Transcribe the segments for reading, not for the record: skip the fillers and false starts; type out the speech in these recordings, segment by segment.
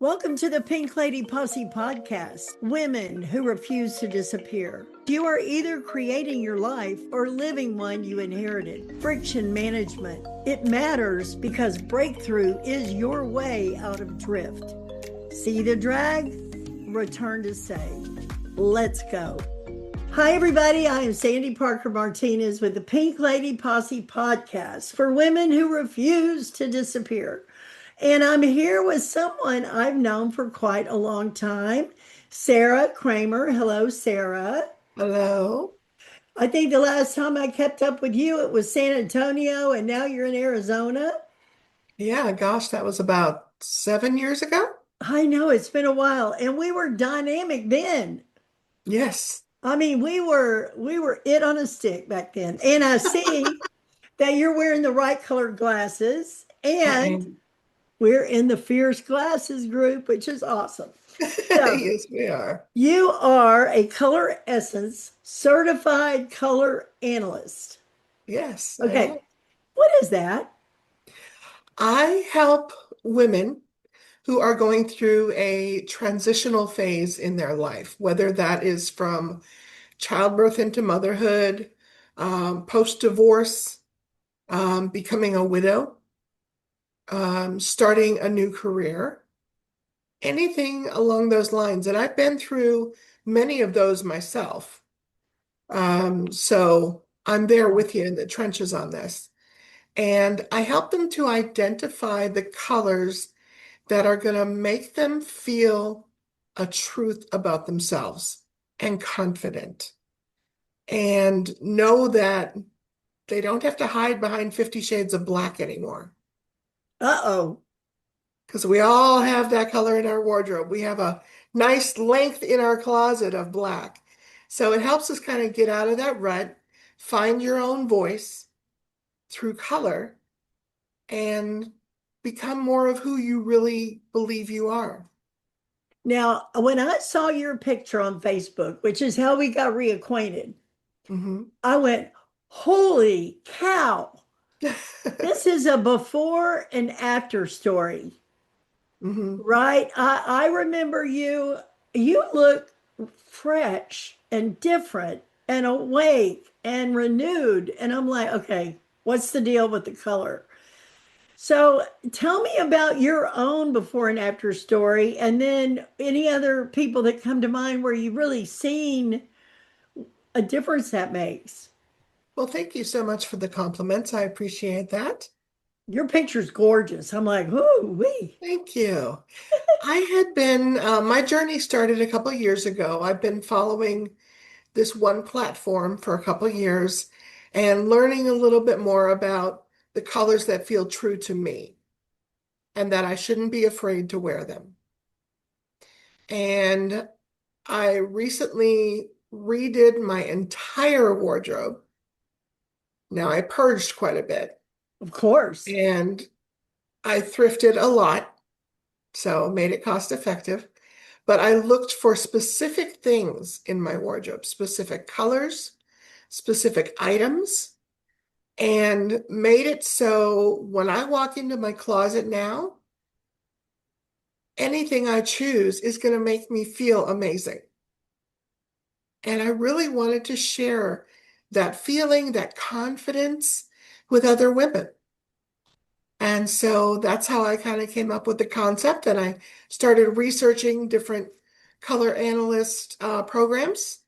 Welcome to the Pink Lady Posse podcast, Women Who Refuse to Disappear. You are either creating your life or living one you inherited. Friction management. It matters because breakthrough is your way out of drift. See the drag? Return to say. Let's go. Hi, everybody. I am Sandy Parker Martinez with the Pink Lady Posse podcast for women who refuse to disappear. And I'm here with someone I've known for quite a long time, Sarah Kramer. Hello, Sarah. Hello. I think the last time I kept up with you, it was San Antonio, and now you're in Arizona. Yeah, gosh, that was about 7 years ago. I know it's been a while, and we were dynamic then. Yes. I mean, we were it on a stick back then. And I see that you're wearing the right colored glasses, I and am. we're in the Fierce Glasses group, which is awesome. So, Yes, we are. you are a Color Essence certified color analyst. Yes, I am. Okay, what is that? I help women who are going through a transitional phase in their life, whether that is from childbirth into motherhood, post-divorce, becoming a widow, starting a new career, anything along those lines. And I've been through many of those myself. So I'm there with you in the trenches on this. And I help them to identify the colors that are going to make them feel a truth about themselves and confident and know that they don't have to hide behind 50 shades of black anymore. Uh-oh. Because we all have that color in our wardrobe. We have a nice length in our closet of black. So it helps us kind of get out of that rut, find your own voice through color, and become more of who you really believe you are. Now, when I saw your picture on Facebook, which is how we got reacquainted, Hmm. I went, holy cow, this is a before and after story, Hmm. right? I remember you look fresh and different and awake and renewed. And I'm like, okay, what's the deal with the color? So tell me about your own before and after story, and then any other people that come to mind where you've really seen a difference that makes. Well, thank you so much for the compliments. I appreciate that. Your picture's gorgeous. I'm like, ooh, wee. Thank you. My journey started a couple years ago. I've been following this one platform for a couple years and learning a little bit more about the colors that feel true to me and that I shouldn't be afraid to wear them. And I recently redid my entire wardrobe. Now I purged quite a bit Of course. and I thrifted a lot, so made it cost effective. But I looked for specific things in my wardrobe, specific colors, specific items, and made it so when I walk into my closet now, anything I choose is going to make me feel amazing. And I really wanted to share that feeling, that confidence with other women. And so that's how I kind of came up with the concept. And I started researching different color analyst programs.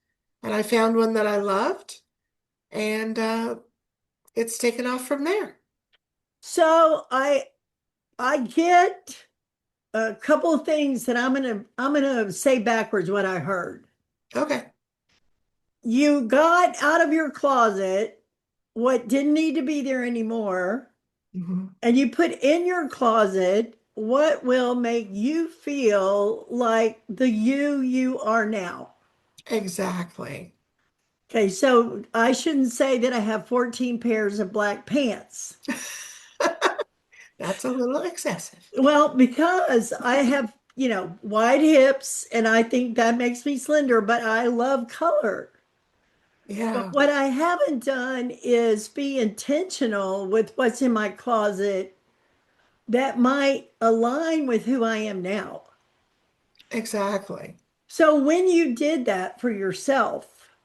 And I found one that I loved. And it's taken off from there. So I get a couple of things that I'm gonna say backwards what I heard. Okay. You got out of your closet what didn't need to be there anymore, Mhm. and you put in your closet what will make you feel like the you are now. Exactly. Okay, so I shouldn't say that I have 14 pairs of black pants. That's a little excessive. Well, because I have, wide hips and I think that makes me slender, but I love color. But Yeah, what I haven't done is be intentional with what's in my closet that might align with who I am now. Exactly. So when you did that for yourself,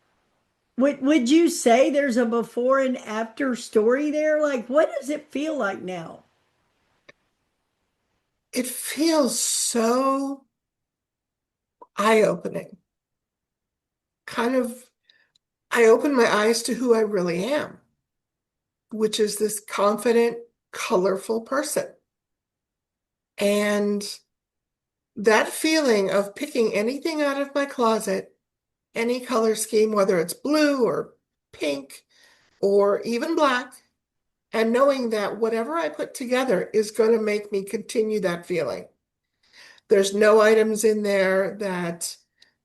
would you say there's a before and after story there? Like, what does it feel like now? It feels so eye-opening. Kind of, I open my eyes to who I really am, which is this confident, colorful person. And that feeling of picking anything out of my closet, any color scheme, whether it's blue or pink or even black, and knowing that whatever I put together is going to make me continue that feeling. There's no items in there that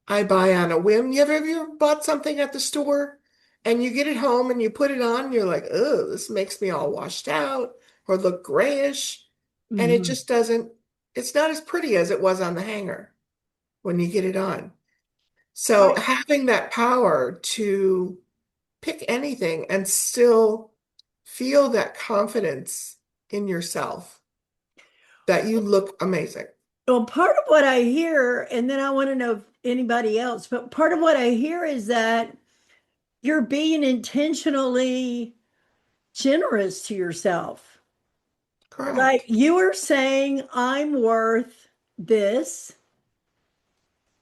I buy on a whim. Have you ever bought something at the store and you get it home and you put it on and you're like, oh, this makes me all washed out or look grayish. And it Mhm. just doesn't, it's not as pretty as it was on the hanger when you get it on. So Right. having that power to pick anything and still feel that confidence in yourself that you look amazing. Well, part of what I hear, and then I want to know if anybody else, but part of what I hear is that you're being intentionally generous to yourself. Like Correct. you are saying, I'm worth this.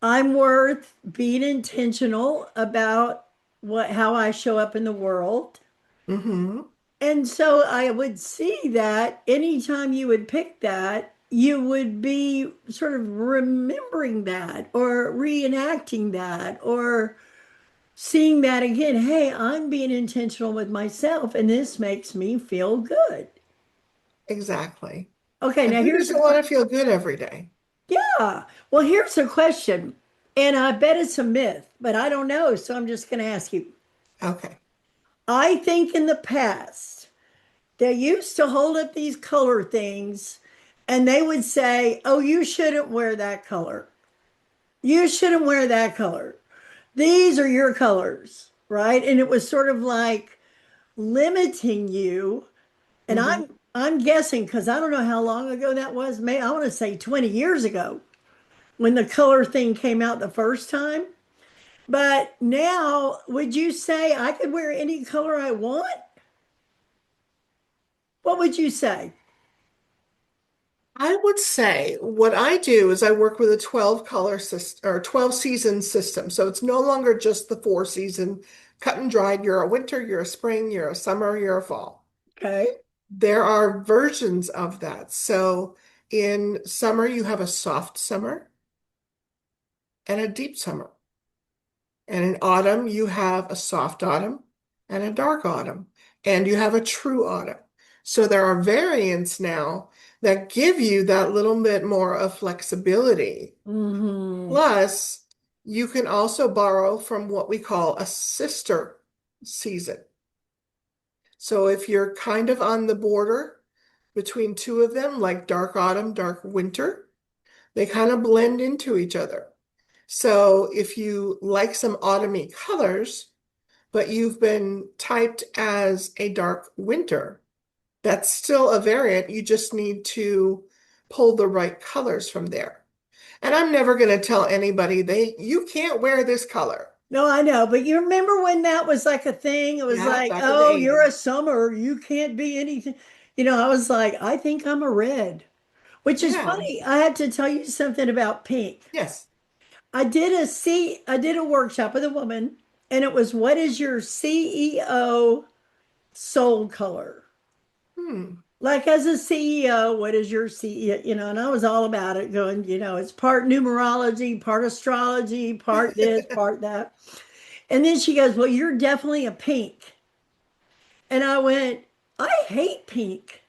I'm worth being intentional about how I show up in the world. Hmm. And so I would see that anytime you would pick that, you would be sort of remembering that or reenacting that or seeing that again. Hey, I'm being intentional with myself, and this makes me feel good. Exactly. Okay, And now who here's doesn't a want to feel good every day? yeah. Well, here's a question, and I bet it's a myth, but I don't know, so I'm just going to ask you. Okay. I think in the past, they used to hold up these color things and they would say, oh, you shouldn't wear that color. You shouldn't wear that color. These are your colors, right? And it was sort of like limiting you. And Hmm. I'm guessing because I don't know how long ago that was. Maybe I want to say 20 years ago when the color thing came out the first time. But now, would you say I could wear any color I want? What would you say? I would say what I do is I work with a 12 color system or 12 season system. So it's no longer just the four season cut and dried. You're a winter, you're a spring, you're a summer, you're a fall. Okay. There are versions of that. So in summer, you have a soft summer and a deep summer. And in autumn, you have a soft autumn and a dark autumn, and you have a true autumn. So there are variants now that give you that little bit more of flexibility. Hmm. Plus, you can also borrow from what we call a sister season. So if you're kind of on the border between two of them, like dark autumn, dark winter, they kind of blend into each other. So if you like some autumny colors, but you've been typed as a dark winter, that's still a variant. You just need to pull the right colors from there. And I'm never going to tell anybody you can't wear this color. No, I know, but you remember when that was like a thing? It was Yeah, like, back in the oh, you're 80s. a summer, you can't be anything. I was like, I think I'm a red, which is Yeah. funny. I had to tell you something about pink. Yes. I did a workshop with a woman, and it was what is your CEO soul color? Hmm. Like as a CEO, what is your CEO? And I was all about it, going, it's part numerology, part astrology, part this, part that. And then she goes, well, you're definitely a pink. And I went, I hate pink.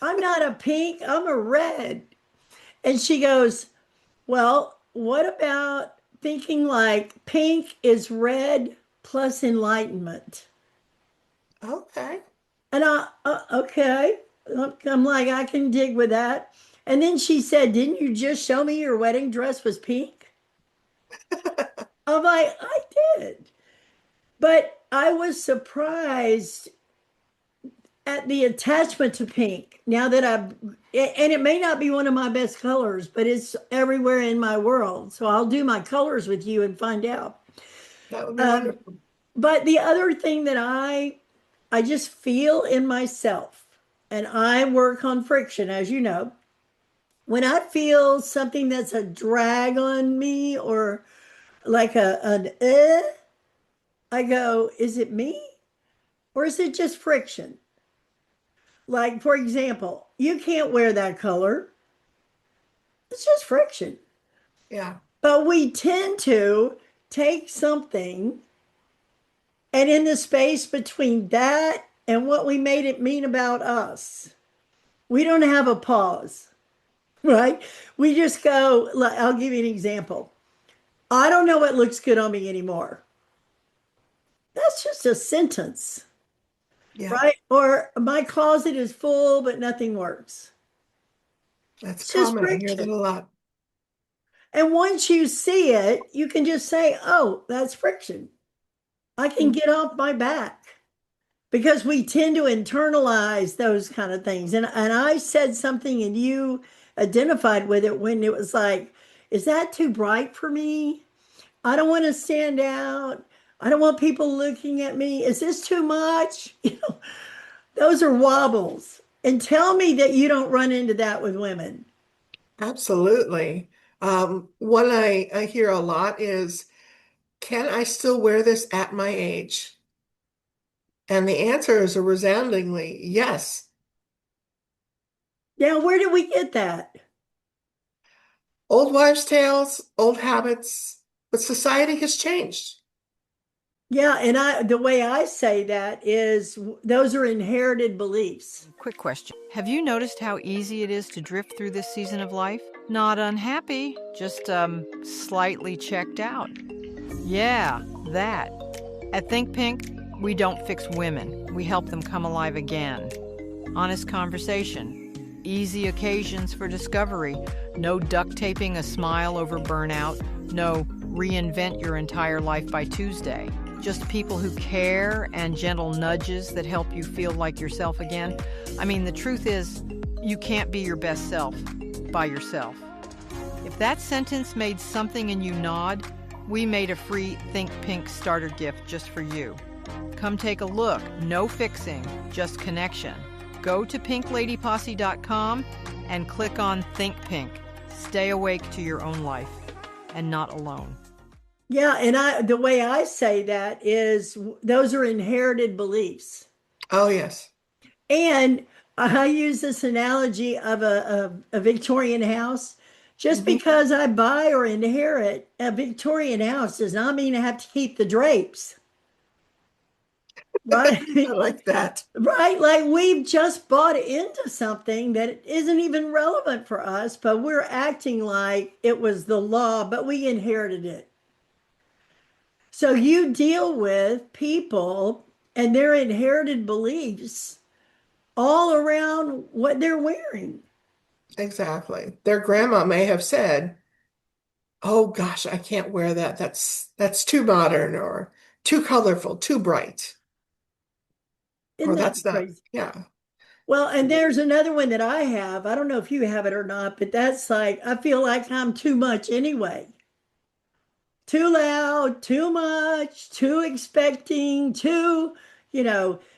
I'm not a pink, I'm a red. And she goes, well, what about thinking like pink is red plus enlightenment? Okay. And okay. I'm like, I can dig with that. And then she said, didn't you just show me your wedding dress was pink? I'm like, I did. But I was surprised at the attachment to pink. Now that and it may not be one of my best colors, but it's everywhere in my world. So I'll do my colors with you and find out. That would be Um, wonderful. but the other thing that I just feel in myself, and I work on friction, as you know, when I feel something that's a drag on me or like I go, is it me or is it just friction? Like, for example, you can't wear that color. It's just friction. Yeah, But we tend to take something and in the space between that and what we made it mean about us, we don't have a pause, right? We just go, I'll give you an example. I don't know what looks good on me anymore. That's just a sentence, yeah, right? Or my closet is full, but nothing works. that's It's just common. I hear that friction. a lot. And once you see it, you can just say, oh, that's friction. I can Mm. get off my back because we tend to internalize those kind of things. And I said something and you identified with it when it was like, is that too bright for me? I don't want to stand out. I don't want people looking at me. Is this too much? You know, those are wobbles. And tell me that you don't run into that with women. Absolutely. One I hear a lot is, can I still wear this at my age? And the answer is a resoundingly yes. Now, where did we get that? Old wives' tales, old habits, but society has changed. Yeah, and the way I say that is those are inherited beliefs. Quick question. Have you noticed how easy it is to drift through this season of life? Not unhappy, just slightly checked out. Yeah, that. At Think Pink, we don't fix women. We help them come alive again. Honest conversation. Easy occasions for discovery. No duct taping a smile over burnout. No reinvent your entire life by Tuesday. Just people who care and gentle nudges that help you feel like yourself again. I mean, the truth is, you can't be your best self by yourself. If that sentence made something in you nod, we made a free Think Pink starter gift just for you. Come take a look. No fixing, just connection. Go to pinkladyposse.com and click on Think Pink. Stay awake to your own life and not alone. Yeah, and the way I say that is those are inherited beliefs. Oh, yes. And I use this analogy of a Victorian house. Just Mhm. because I buy or inherit a Victorian house does not mean I have to keep the drapes, right? I like that. Right? Like we've just bought into something that isn't even relevant for us, but we're acting like it was the law, but we inherited it. So you deal with people and their inherited beliefs all around what they're wearing. Exactly. Their grandma may have said, "Oh gosh, I can't wear that. That's too modern or too colorful, too bright." Isn't Or that that's not, crazy? yeah. Well, and there's another one that I have. I don't know if you have it or not, but that's like, I feel like I'm too much anyway. Too loud, too much, too expecting,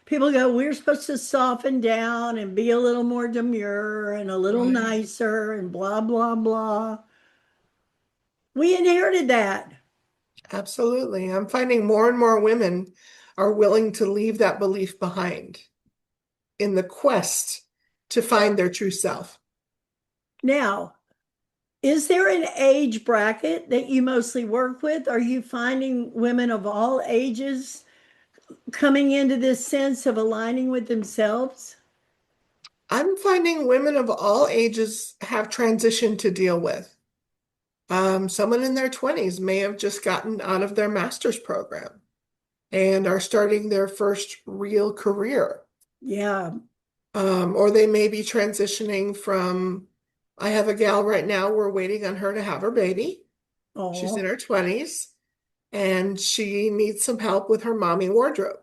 people go, we're supposed to soften down and be a little more demure and a little Right. nicer and blah, blah, blah. We inherited that. Absolutely. I'm finding more and more women are willing to leave that belief behind in the quest to Yeah. find their true self. Now, is there an age bracket that you mostly work with? Are you finding women of all ages coming into this sense of aligning with themselves? I'm finding women of all ages have transition to deal with. Someone in their 20s may have just gotten out of their master's program and are starting their first real career. Yeah. Or they may be transitioning from, I have a gal right now, we're waiting on her to have her baby. She's in Oh, her 20s and she needs some help with her mommy wardrobe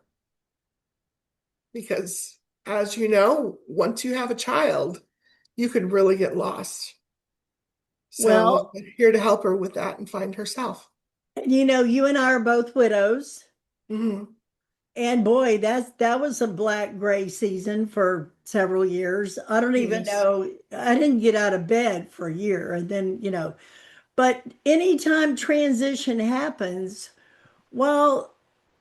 because as you know, once you have a child, you could really get lost. So Well, I'm here to help her with that and find herself. you and I are both widows. Mhm. And boy, that was a black gray season for several years. I don't even Yes, know. I didn't get out of bed for a year. And then, but anytime transition happens, well,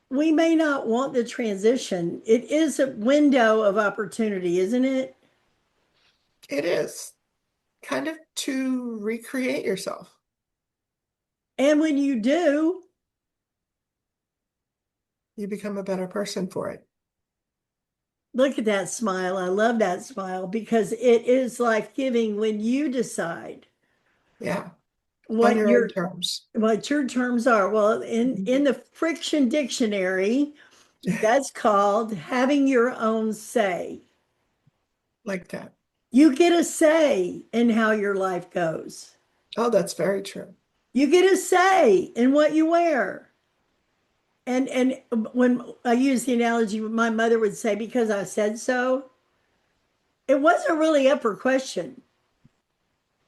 we may not want the transition. It is a window of opportunity, isn't it? it is kind of to recreate yourself. And when you do, You become a better person for it. look at that smile. I love that smile because it is life-giving when you decide Yeah, on what your own your terms. what your terms are. Well, in Mhm. the friction dictionary, that's called having your own say. Like that. You get a say in how your life goes. Oh, that's very true. You get a say in what you wear. And when I use the analogy, my mother would say, because I said so, it wasn't really up for question.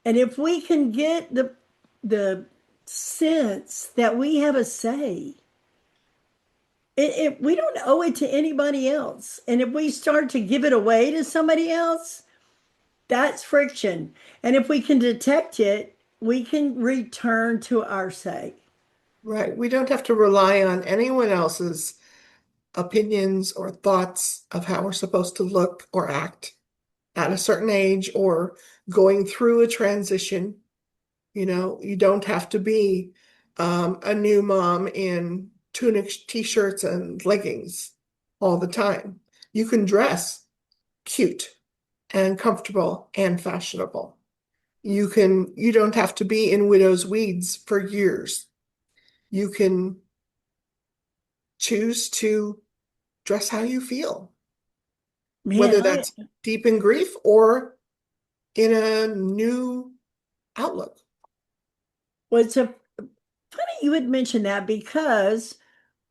And if we can get the sense that we have a say, we don't owe it to anybody else. And if we start to give it away to somebody else, that's friction. And if we can detect it, we can return to our say. Right. We don't have to rely on anyone else's opinions or thoughts of how we're supposed to look or act at a certain age or going through a transition. You don't have to be a new mom in tunic t-shirts and leggings all the time. You can dress cute and comfortable and fashionable. You don't have to be in widow's weeds for years. You can choose to dress how you feel, Man, whether that's deep in grief or in a new outlook. what's a funny you would mention that because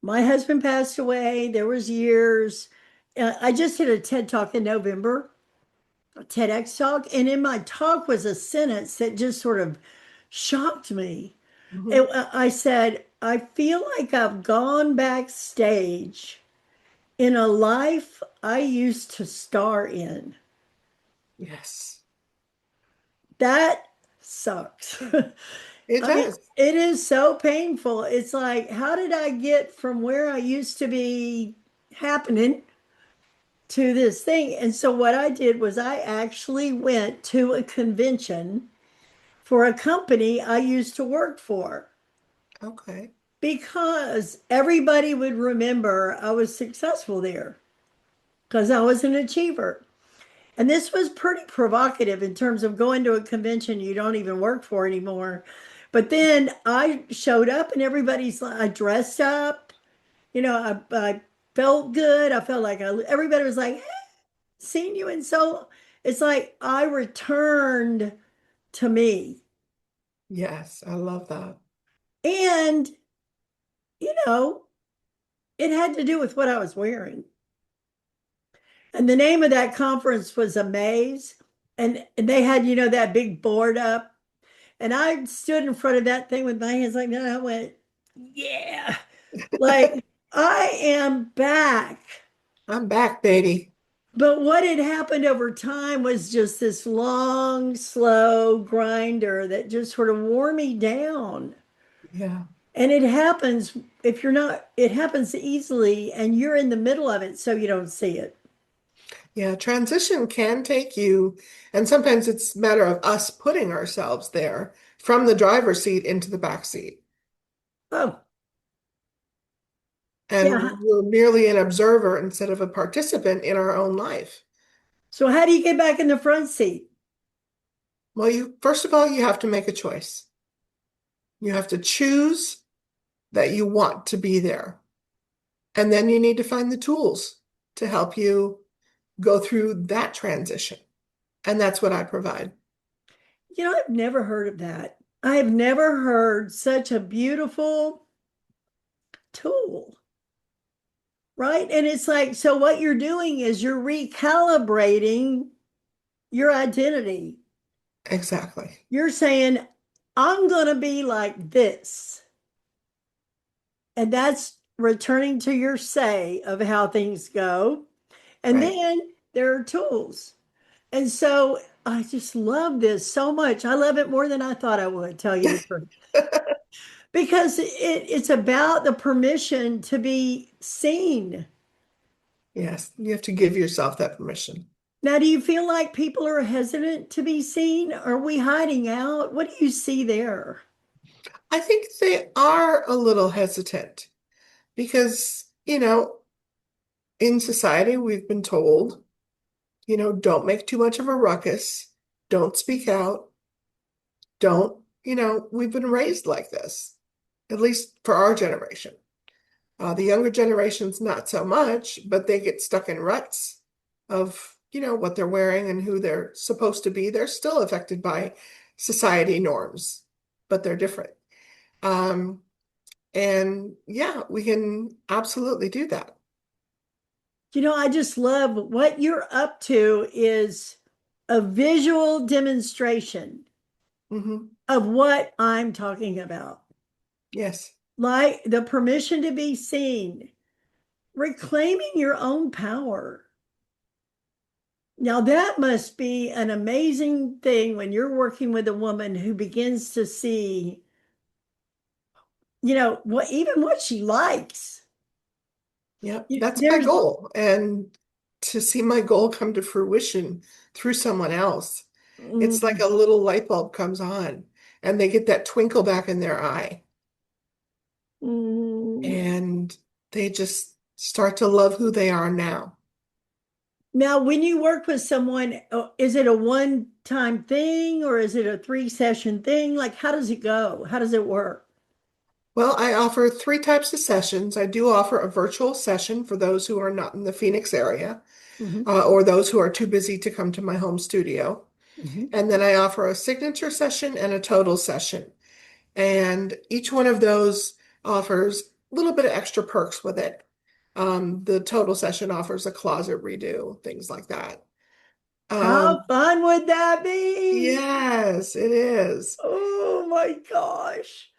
my husband passed away. There was years. I just did a TED talk in November, a TEDx talk, and in my talk was a sentence that just sort of shocked me. Mhm. I said, I feel like I've gone backstage in a life I used to star in. Yes, That sucks. it I mean, does. it is so painful. It's like, how did I get from where I used to be happening to this thing? And so, what I did was, I actually went to a convention for a company I used to work for Okay. because everybody would remember I was successful there because I was an achiever. And this was pretty provocative in terms of going to a convention you don't even work for anymore. But then I showed up and everybody's like, I dressed up, I felt good. I felt like everybody was like, hey, seen you. And so it's like I returned to me. Yes, I love that. And, you know, it had to do with what I was wearing. And the name of that conference was Amaze. And they had, that big board up. And I stood in front of that thing with my hands like that. I went, yeah, like I am back. I'm back, baby. But what had happened over time was just this long, slow grinder that just sort of wore me down. Yeah. And it happens if you're not, it happens easily and you're in the middle of it, so you don't see it. Yeah, transition can take you, and sometimes it's a matter of us putting ourselves there from the driver's seat into the back seat. Oh, yeah. And we're merely an observer instead of a participant in our own life. So how do you get back in the front seat? Well, first of all, you have to make a choice. You have to choose that you want to be there. And then you need to find the tools to help you go through that transition. And that's what I provide. I've never heard of that. I have never heard such a beautiful tool. right? And it's like, so what you're doing is you're recalibrating your identity. Exactly. You're saying, I'm going to be like this. And that's returning to your say of how things go. And Right. then there are tools. And so I just love this so much. I love it more than I thought I would, tell you the truth. Because it's about the permission to be seen. Yes, you have to give yourself that permission. Now, do you feel like people are hesitant to be seen? Are we hiding out? What do you see there? I think they are a little hesitant because, in society, we've been told, don't make too much of a ruckus, don't speak out, don't, we've been raised like this, at least for our generation. The younger generation's not so much, but they get stuck in ruts of, what they're wearing and who they're supposed to be. They're still affected by society norms, but they're different. Um, and yeah, we can absolutely do that. I just love what you're up to is a visual demonstration Hmm. of what I'm talking about. Yes. Like the permission to be seen, reclaiming your own power. Now, that must be an amazing thing when you're working with a woman who begins to see, what even what she likes. Yep. That's my There's, goal. And to see my goal come to fruition through someone else, it's like a mm, little light bulb comes on and they get that twinkle back in their eye mm. and they just start to love who they are now. Now, when you work with someone, is it a one-time thing or is it a three-session thing? Like, how does it go? How does it work? Well, I offer three types of sessions. I do offer a virtual session for those who are not in the Phoenix area, Hmm. or those who are too busy to come to my home studio. Hmm. And then I offer a signature session and a total session. And each one of those offers a little bit of extra perks with it. The total session offers a closet redo, things like that. How Um, fun would that be? yes, it is. Oh my gosh.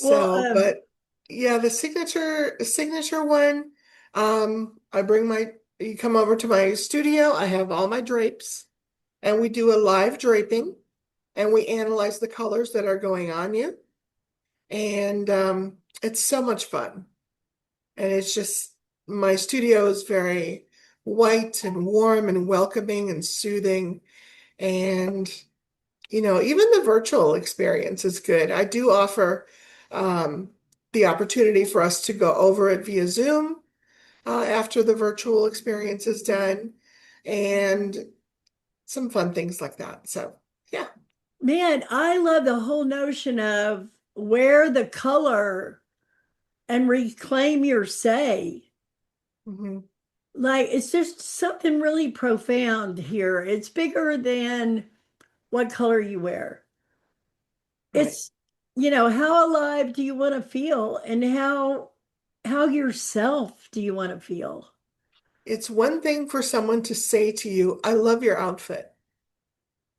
Well, But yeah, the signature one, you come over to my studio, I have all my drapes, and we do a live draping, and we analyze the colors that are going on you. And it's so much fun. And it's just, my studio is very white and warm and welcoming and soothing. And, even the virtual experience is good. I do offer um, the opportunity for us to go over it via Zoom after the virtual experience is done and some fun things like that. So, yeah. man, I love the whole notion of wear the color and reclaim your say. Hmm. Like, it's just something really profound here. It's bigger than what color you wear. Right. It's, how alive do you want to feel and how yourself do you want to feel? It's one thing for someone to say to you, I love your outfit.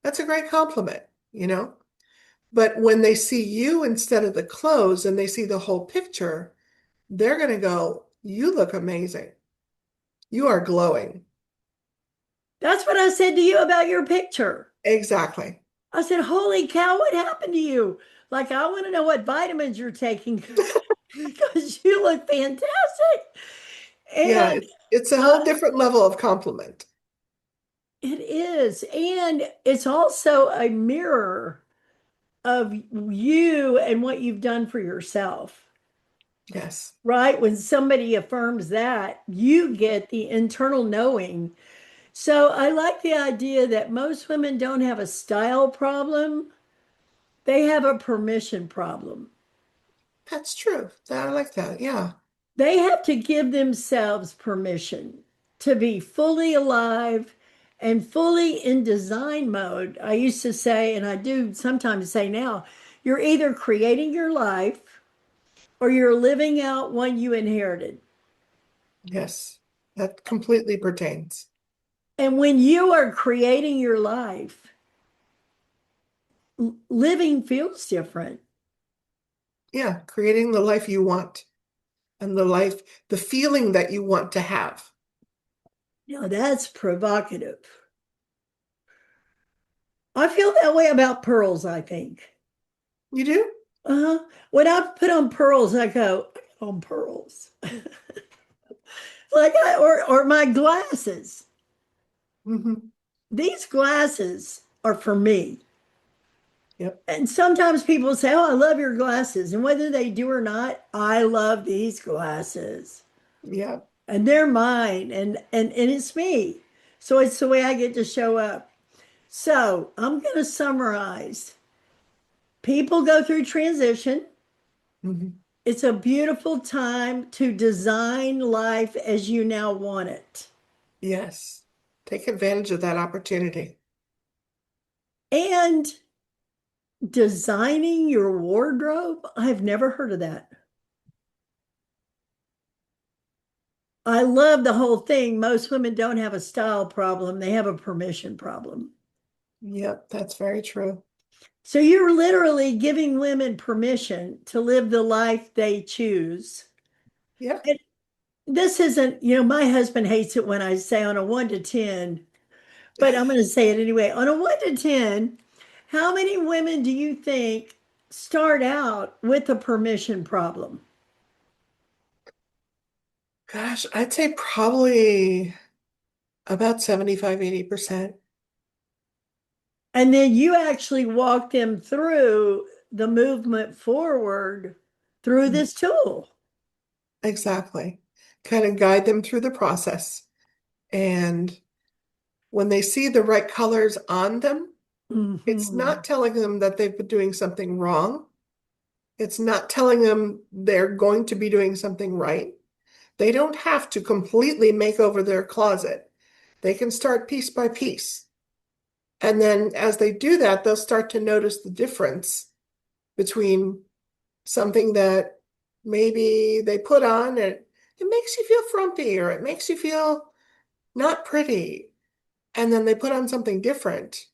That's a great compliment, you know? But when they see you instead of the clothes and they see the whole picture, they're going to go, you look amazing. You are glowing. That's what I said to you about your picture. Exactly. I said, holy cow, what happened to you? Like, I want to know what vitamins you're taking because you look fantastic. Yeah, And it's a whole uh, different level of compliment. it is. And it's also a mirror of you and what you've done for yourself, Yes. right? When somebody affirms that, you get the internal knowing. So I like the idea that most women don't have a style problem, they have a permission problem. That's true. I like that. Yeah. They have to give themselves permission to be fully alive and fully in design mode. I used to say, and I do sometimes say now, you're either creating your life or you're living out one you inherited. Yes, that completely pertains. And when you are creating your life, living feels different. Yeah, creating the life you want and the feeling that you want to have. Now that's provocative. I feel that way about pearls, I think. You do? When I put on pearls, I go, I got on pearls. Or my glasses. Hmm. These glasses are for me. Yep. And sometimes people say, "Oh, I love your glasses." And whether they do or not, I love these glasses. Yep. And they're mine and it's me. So it's the way I get to show up. So I'm going to summarize. People go through transition. Hmm. It's a beautiful time to design life as you now want it. Yes. Take advantage of that opportunity. And designing your wardrobe, I've never heard of that. I love the whole thing. Most women don't have a style problem, they have a permission problem. Yep, that's very true. So you're literally giving women permission to live the life they choose. Yep. And this isn't, my husband hates it when I say on a 1 to 10, but I'm going to say it anyway. On a 1 to 10, how many women do you think start out with a permission problem? Gosh, I'd say probably about 75, 80%. And then you actually walk them through the movement forward through this tool. Exactly. Kind of guide them through the process. And when they see the right colors on them, it's Mhm. not telling them that they've been doing something wrong. It's not telling them they're going to be doing something right. They don't have to completely make over their closet. They can start piece by piece. And then as they do that, they'll start to notice the difference between something that maybe they put on and it makes you feel frumpy or it makes you feel not pretty. And then they put on something different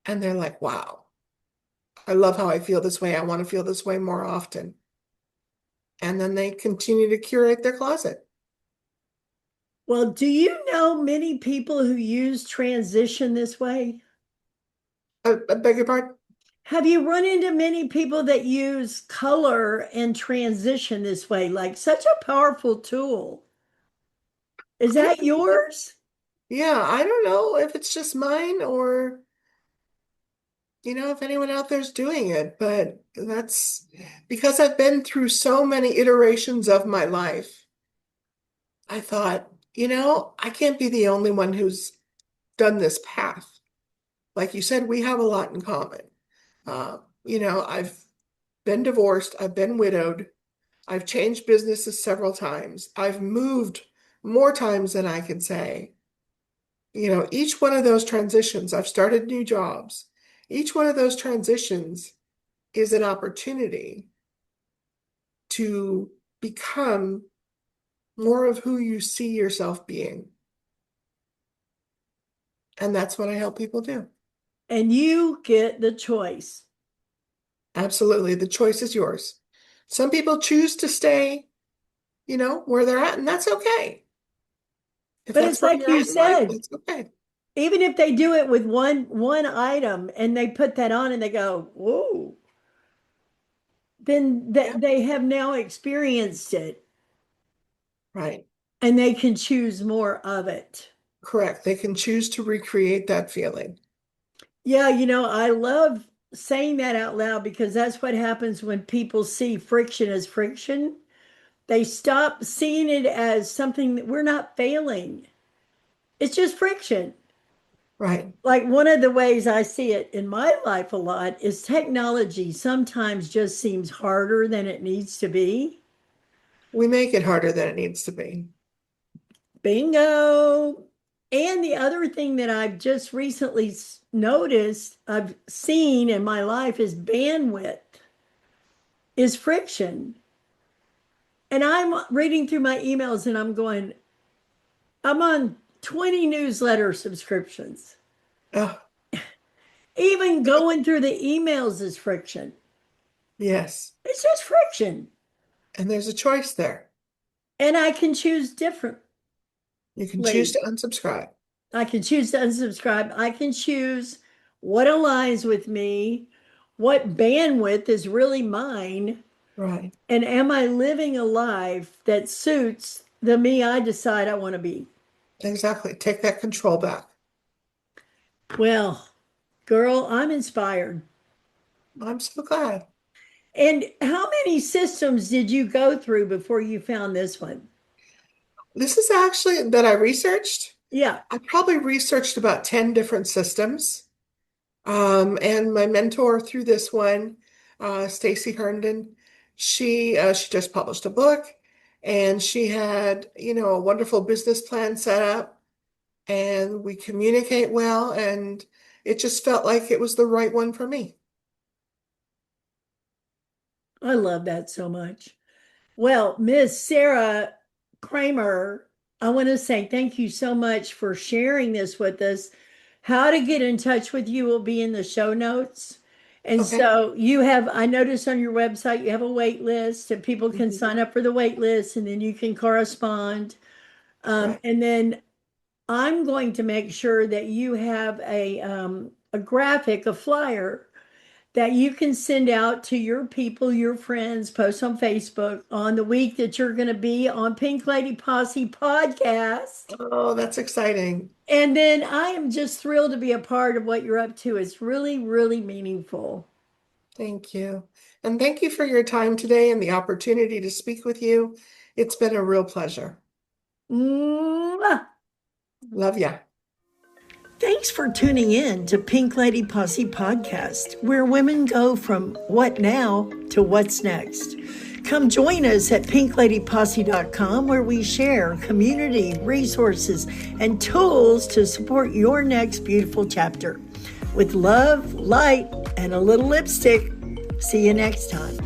and they're like, wow, I love how I feel this way. I want to feel this way more often. And then they continue to curate their closet. Well, do you know many people who use transition this way? I beg your pardon? Have you run into many people that use color and transition this way? Like such a powerful tool. Is I that don't know. yours? Yeah, I don't know if it's just mine or, if anyone out there's doing it, but that's because I've been through so many iterations of my life. I thought, I can't be the only one who's done this path. Like you said, we have a lot in common. I've been divorced, I've been widowed, I've changed businesses several times, I've moved more times than I can say. Each one of those transitions, I've started new jobs. Each one of those transitions is an opportunity to become more of who you see yourself being. And that's what I help people do. And you get the choice. Absolutely. The choice is yours. Some people choose to stay, where they're at, and that's okay. If But that's it's where like you're you at in life, said, that's okay. even if they do it with one item and they put that on and they go, whoa, then Yeah, they have now experienced it right. and they can choose more of it. Correct. They can choose to recreate that feeling. Yeah, I love saying that out loud because that's what happens when people see friction as friction. They stop seeing it as something that we're not failing. It's just friction. Right. Like one of the ways I see it in my life a lot is technology sometimes just seems harder than it needs to be. We make it harder than it needs to be. Bingo. And the other thing that I've just recently noticed, I've seen in my life is bandwidth, is friction. And I'm reading through my emails and I'm going, I'm on 20 newsletter subscriptions. Oh, Even going through the emails is friction. yes. It's just friction. And there's a choice there. And I can choose differently. You can choose to unsubscribe. I can choose to unsubscribe. I can choose what aligns with me, what bandwidth is really mine, Right. and am I living a life that suits the me I decide I want to be? Exactly. Take that control back. Well, girl, I'm inspired. I'm so glad. And how many systems did you go through before you found this one? This is actually that I researched. Yeah. I probably researched about 10 different systems. And my mentor through this one, Stacy Herndon, she just published a book and she had, a wonderful business plan set up and we communicate well and it just felt like it was the right one for me. I love that so much. Well, Miss Sarah Kramer, I want to say thank you so much for sharing this with us. How to get in touch with you will be in the show notes. And Okay. so you have, I noticed on your website, you have a wait list and people can Mhm. sign up for the wait list and then you can correspond. Right. And then I'm going to make sure that you have a graphic, a flyer that you can send out to your people, your friends, post on Facebook on the week that you're going to be on Pink Lady Posse podcast. Oh, that's exciting. And then I am just thrilled to be a part of what you're up to. It's really, really meaningful. Thank you. And thank you for your time today and the opportunity to speak with you. It's been a real pleasure. Mwah! Love ya. Thanks for tuning in to Pink Lady Posse podcast, where women go from what now to what's next. Come join us at pinkladyposse.com, where we share community, resources, and tools to support your next beautiful chapter. With love, light, and a little lipstick. See you next time.